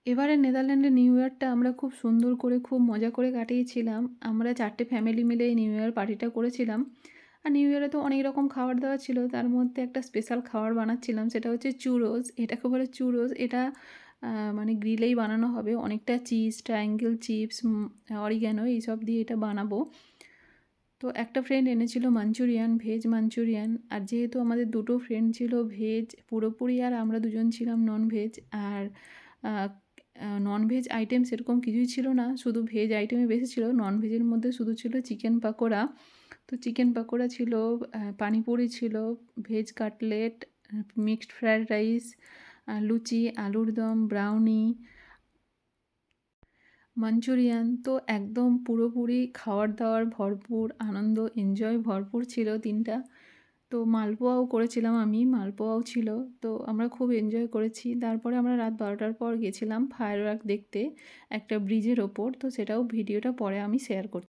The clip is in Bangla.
এবারে নেদারল্যান্ডে নিউ ইয়ারটা আমরা খুব সুন্দর করে খুব মজা করে কাটিয়েছিলাম। আমরা ৪ টে ফ্যামিলি মিলে এই নিউ ইয়ার পার্টিটা করেছিলাম। আর নিউ ইয়ারে তো অনেক রকম খাবার-দাবার ছিল। তার মধ্যে একটা স্পেশাল খাবার বানাচ্ছিলাম, সেটা হচ্ছে চুরোস। এটাকে বলে চুরোস। এটা মানে গ্রিলেই বানানো হবে। অনেকটা চিজ, ট্রায়াঙ্গেল চিপস, অরিগ্যানো এইসব দিয়ে এটা বানাবো। তো একটা ফ্রেন্ড এনেছিল মাঞ্চুরিয়ান, ভেজ মাঞ্চুরিয়ান। আর যেহেতু আমাদের দুটো ফ্রেন্ড ছিল ভেজ পুরোপুরি, আর আমরা দুজন ছিলাম ননভেজ। আর ননভেজ আইটেম সেরকম কিছুই ছিল না, শুধু ভেজ আইটেমই বেশি ছিল। ননভেজের মধ্যে শুধু ছিল চিকেন পাকোড়া। তো চিকেন পাকোড়া ছিল, পানিপুরি ছিল, veg cutlet, mixed fried rice, luchi, আলুর দম, ব্রাউনি, মাঞ্চুরিয়ান। তো একদম পুরোপুরি খাওয়ার-দাওয়ার ভরপুর, আনন্দ, এনজয় ভরপুর ছিল দিনটা। তো মালপোয়াও করেছিলাম আমি, মালপোয়াও ছিল। তো আমরা খুব এনজয় করেছি। তারপরে আমরা রাত ১২টার পর গেছিলাম ফায়ারওয়ার্ক দেখতে একটা ব্রিজের ওপর। তো সেটাও ভিডিওটা পরে আমি শেয়ার করছি।